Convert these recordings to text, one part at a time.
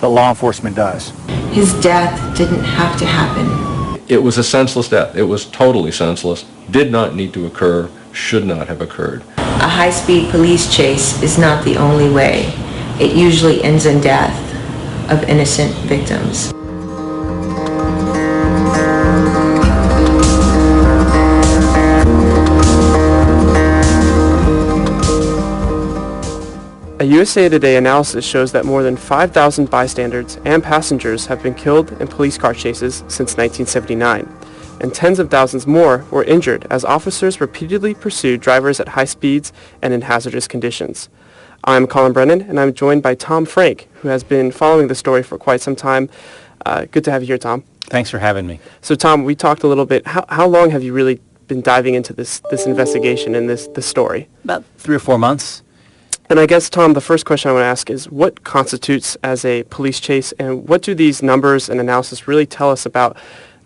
that law enforcement does. His death didn't have to happen. It was a senseless death. It was totally senseless, did not need to occur, should not have occurred. A high-speed police chase is not the only way. It usually ends in death of innocent victims. A USA Today analysis shows that more than 5,000 bystanders and passengers have been killed in police car chases since 1979, and tens of thousands more were injured as officers repeatedly pursued drivers at high speeds and in hazardous conditions. I'm Colin Brennan, and I'm joined by Tom Frank, who has been following the story for quite some time. Good to have you here, Tom. Thanks for having me. So, Tom, we talked a little bit. How long have you really been diving into this investigation and this story? About 3 or 4 months. And I guess, Tom, the first question I want to ask is, what constitutes as a police chase, and what do these numbers and analysis really tell us about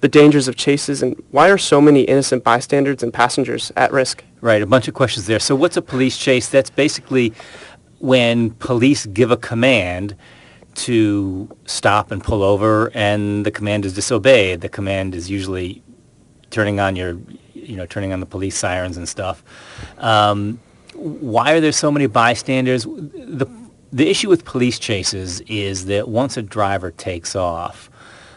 the dangers of chases, and why are so many innocent bystanders and passengers at risk? Right, a bunch of questions there. So what's a police chase? That's basically when police give a command to stop and pull over, and the command is disobeyed. The command is usually turning on the police sirens and stuff. Why are there so many bystanders? The issue with police chases is that once a driver takes off,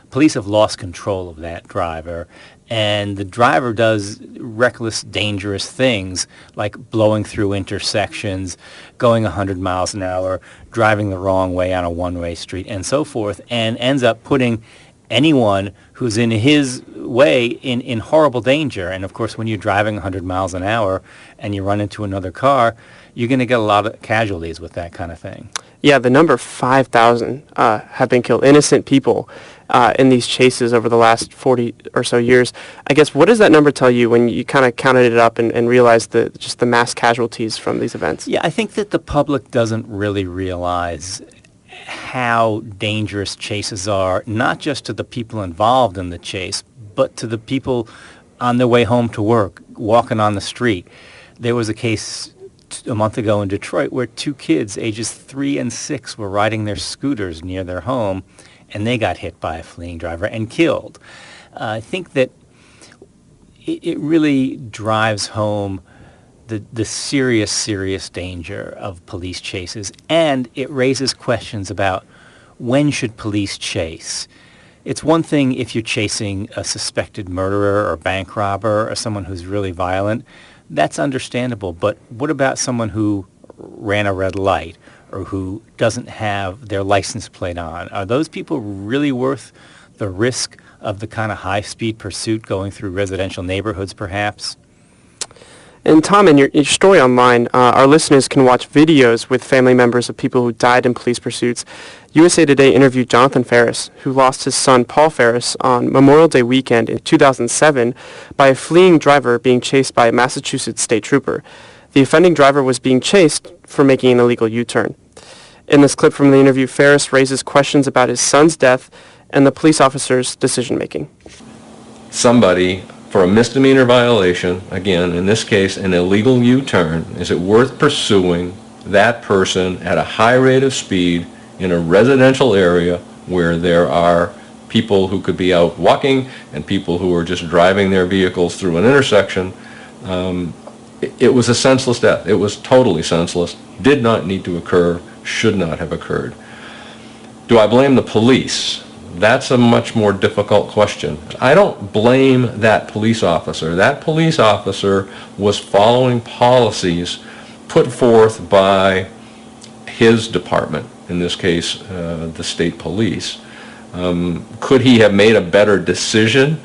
police have lost control of that driver, and the driver does reckless, dangerous things like blowing through intersections, going 100 miles an hour, driving the wrong way on a one-way street, and so forth, and ends up putting anyone who's in his way in horrible danger. And of course, when you're driving 100 miles an hour and you run into another car, you're going to get a lot of casualties with that kind of thing. Yeah, the number 5,000 have been killed, innocent people, in these chases over the last 40 or so years. I guess, what does that number tell you when you kind of counted it up and realized just the mass casualties from these events? Yeah, I think that the public doesn't really realize how dangerous chases are, not just to the people involved in the chase, but to the people on their way home to work, walking on the street. There was a case a month ago in Detroit where 2 kids, ages 3 and 6, were riding their scooters near their home, and they got hit by a fleeing driver and killed. I think that it really drives home the serious danger of police chases, and it raises questions about when should police chase. It's one thing if you're chasing a suspected murderer or bank robber or someone who's really violent. That's understandable, but what about someone who ran a red light or who doesn't have their license plate on? Are those people really worth the risk of the kind of high-speed pursuit going through residential neighborhoods, perhaps? And Tom, in your story online, our listeners can watch videos with family members of people who died in police pursuits. USA Today interviewed Jonathan Ferris, who lost his son Paul Ferris on Memorial Day weekend in 2007 by a fleeing driver being chased by a Massachusetts state trooper. The offending driver was being chased for making an illegal U-turn. In this clip from the interview, Ferris raises questions about his son's death and the police officer's decision-making. Somebody, for a misdemeanor violation, again, in this case, an illegal U-turn, is it worth pursuing that person at a high rate of speed in a residential area where there are people who could be out walking and people who are just driving their vehicles through an intersection? It was a senseless death. It was totally senseless, did not need to occur, should not have occurred. Do I blame the police? That's a much more difficult question. I don't blame that police officer. That police officer was following policies put forth by his department, in this case, the state police. Could he have made a better decision?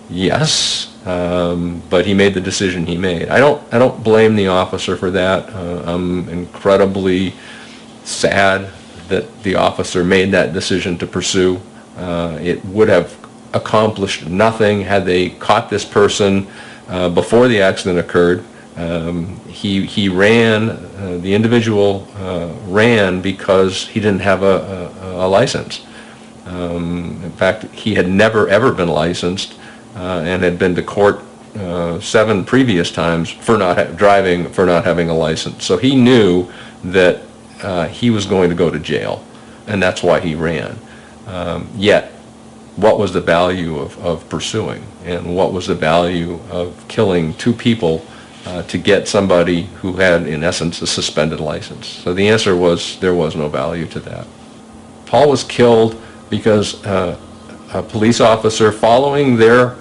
Yes, but he made the decision he made. I don't blame the officer for that. I'm incredibly sad that the officer made that decision to pursue. It would have accomplished nothing had they caught this person before the accident occurred. He ran, the individual ran because he didn't have a license. In fact, he had never ever been licensed and had been to court 7 previous times for not having a license. So he knew that he was going to go to jail. and that's why he ran. Yet, what was the value of pursuing, and what was the value of killing two people to get somebody who had, in essence, a suspended license? So the answer was there was no value to that. Paul was killed because a police officer, following their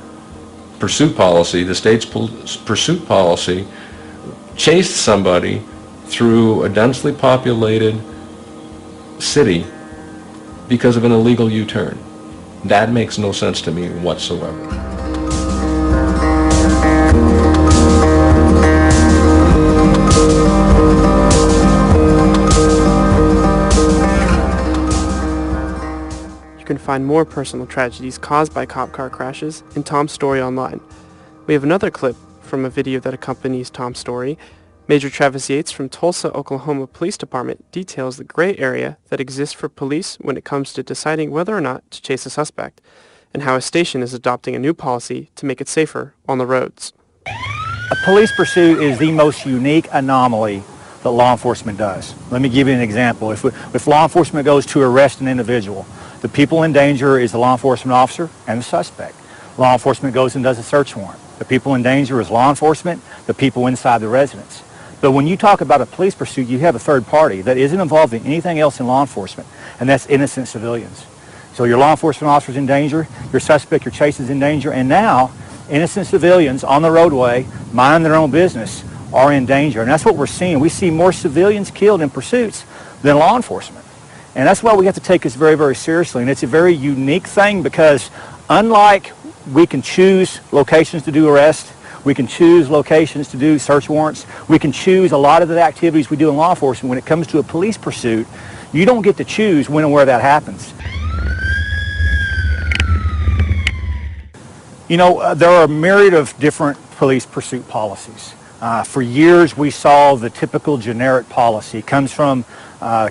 pursuit policy, the state's pursuit policy, chased somebody through a densely populated city because of an illegal U-turn. That makes no sense to me whatsoever. You can find more personal tragedies caused by cop car crashes in Tom's story online. We have another clip from a video that accompanies Tom's story. Major Travis Yates from Tulsa, Oklahoma Police Department details the gray area that exists for police when it comes to deciding whether or not to chase a suspect, and how a station is adopting a new policy to make it safer on the roads. A police pursuit is the most unique anomaly that law enforcement does. Let me give you an example. If law enforcement goes to arrest an individual, the people in danger is the law enforcement officer and the suspect. Law enforcement goes and does a search warrant. The people in danger is law enforcement, the people inside the residence. But when you talk about a police pursuit, you have a third party that isn't involved in anything else in law enforcement, and that's innocent civilians. So your law enforcement officer's in danger, your suspect, your chase is in danger, and now innocent civilians on the roadway, minding their own business, are in danger. And that's what we're seeing. We see more civilians killed in pursuits than law enforcement. And that's why we have to take this very, very seriously. And it's a very unique thing because unlike we can choose locations to do arrests, we can choose locations to do search warrants, we can choose a lot of the activities we do in law enforcement. When it comes to a police pursuit, you don't get to choose when and where that happens. You know, there are a myriad of different police pursuit policies. For years we saw the typical generic policy. It comes from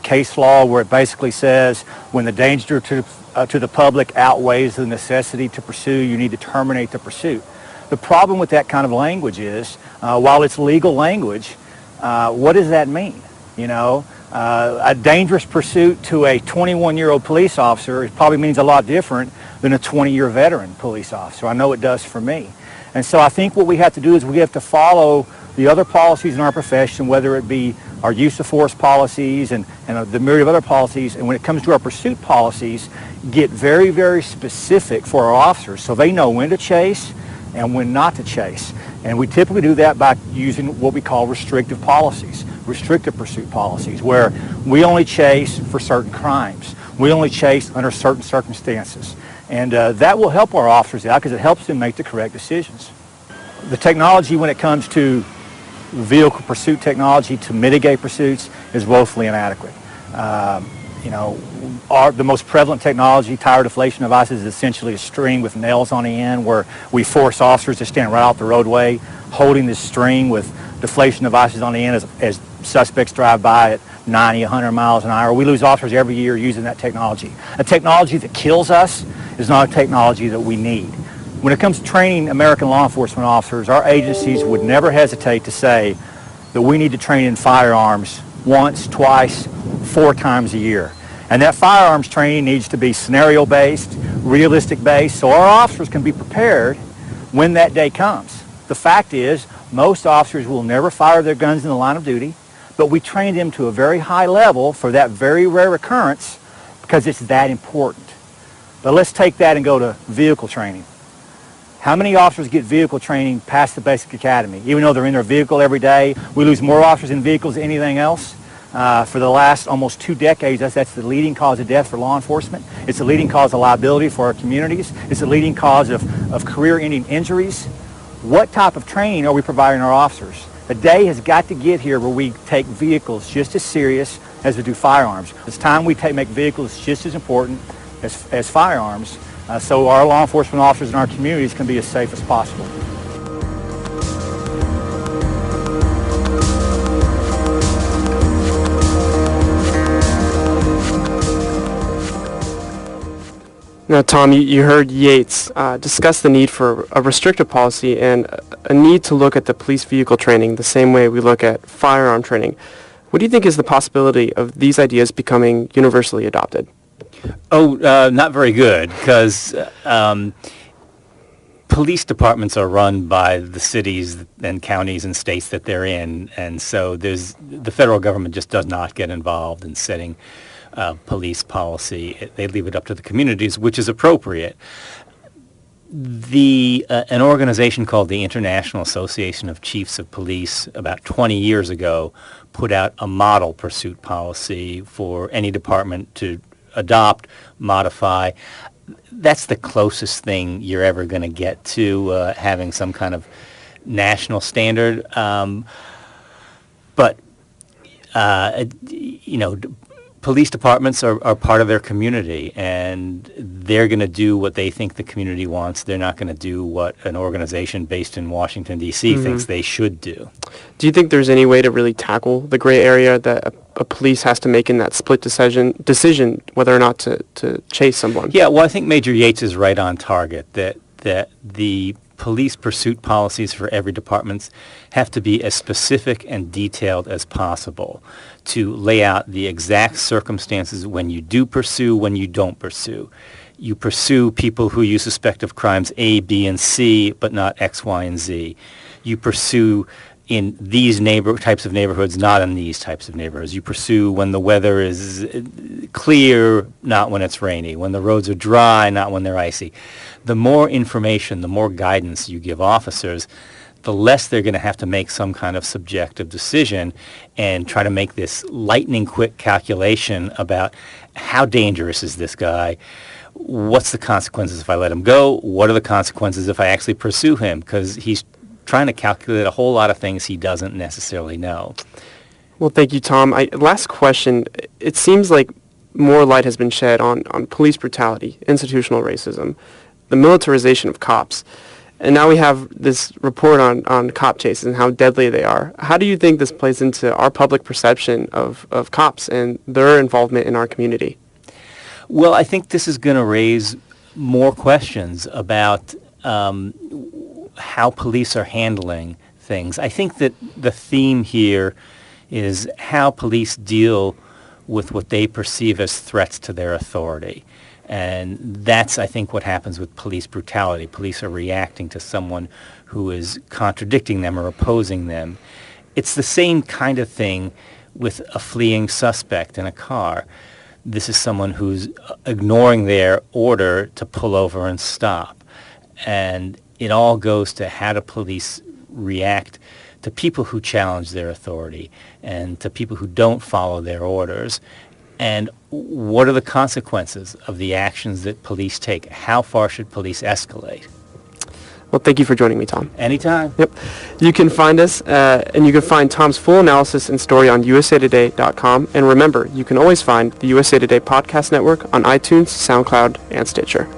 case law where it basically says when the danger to the public outweighs the necessity to pursue, you need to terminate the pursuit. The problem with that kind of language is, while it's legal language, what does that mean? You know, a dangerous pursuit to a 21-year-old police officer, it probably means a lot different than a 20-year veteran police officer. I know it does for me. And so I think what we have to do is we have to follow the other policies in our profession, whether it be our use of force policies and the myriad of other policies, and when it comes to our pursuit policies, get very, very specific for our officers so they know when to chase and when not to chase. And we typically do that by using what we call restrictive policies, restrictive pursuit policies, where we only chase for certain crimes. We only chase under certain circumstances. And that will help our officers out because it helps them make the correct decisions. The technology when it comes to vehicle pursuit technology to mitigate pursuits is woefully inadequate. You know, the most prevalent technology, tire deflation devices, is essentially a string with nails on the end where we force officers to stand right off the roadway holding this string with deflation devices on the end as suspects drive by at 90, 100 miles an hour. We lose officers every year using that technology. A technology that kills us is not a technology that we need. When it comes to training American law enforcement officers, our agencies would never hesitate to say that we need to train in firearms once, twice, 4 times a year. And that firearms training needs to be scenario-based, realistic-based, so our officers can be prepared when that day comes. The fact is, most officers will never fire their guns in the line of duty, but we train them to a very high level for that very rare occurrence because it's that important. But let's take that and go to vehicle training. How many officers get vehicle training past the basic academy? Even though they're in their vehicle every day, we lose more officers in vehicles than anything else. For the last almost 2 decades, that's the leading cause of death for law enforcement. It's the leading cause of liability for our communities. It's the leading cause of career-ending injuries. What type of training are we providing our officers? A day has got to get here where we take vehicles just as serious as we do firearms. It's time we make vehicles just as important as firearms so our law enforcement officers in our communities can be as safe as possible. Now, Tom, you heard Yates discuss the need for a restrictive policy and a need to look at the police vehicle training the same way we look at firearm training. What do you think is the possibility of these ideas becoming universally adopted? Not very good, because police departments are run by the cities and counties and states that they're in, and so the federal government just does not get involved in setting police policy. They leave it up to the communities, which is appropriate. An organization called the International Association of Chiefs of Police about 20 years ago put out a model pursuit policy for any department to adopt, modify. That's the closest thing you're ever going to get to having some kind of national standard. But police departments are part of their community, and they're going to do what they think the community wants. They're not going to do what an organization based in Washington, D.C. thinks they should do. Do you think there's any way to really tackle the gray area that a police has to make in that split decision whether or not to chase someone? Yeah, well, I think Major Yates is right on target, that the police pursuit policies for every department have to be as specific and detailed as possible to lay out the exact circumstances when you do pursue, when you don't pursue. You pursue people who you suspect of crimes A, B, and C, but not X, Y, and Z. You pursue in these types of neighborhoods, not in these types of neighborhoods. You pursue when the weather is clear, not when it's rainy. When the roads are dry, not when they're icy. The more information, the more guidance you give officers, the less they're going to have to make some kind of subjective decision and try to make this lightning quick calculation about how dangerous is this guy, what's the consequences if I let him go, what are the consequences if I actually pursue him, because he's trying to calculate a whole lot of things he doesn't necessarily know. Well, thank you, Tom. Last question. It seems like more light has been shed on police brutality, institutional racism, the militarization of cops. And now we have this report on cop chases and how deadly they are. How do you think this plays into our public perception of cops and their involvement in our community? Well, I think this is going to raise more questions about how police are handling things. I think that the theme here is how police deal with what they perceive as threats to their authority. And that's, I think, what happens with police brutality. Police are reacting to someone who is contradicting them or opposing them. It's the same kind of thing with a fleeing suspect in a car. This is someone who's ignoring their order to pull over and stop. And it all goes to how do police react to people who challenge their authority and to people who don't follow their orders. And what are the consequences of the actions that police take? How far should police escalate? Well, thank you for joining me, Tom. Anytime. Yep. You can find us, and you can find Tom's full analysis and story on usatoday.com. And remember, you can always find the USA Today Podcast Network on iTunes, SoundCloud, and Stitcher.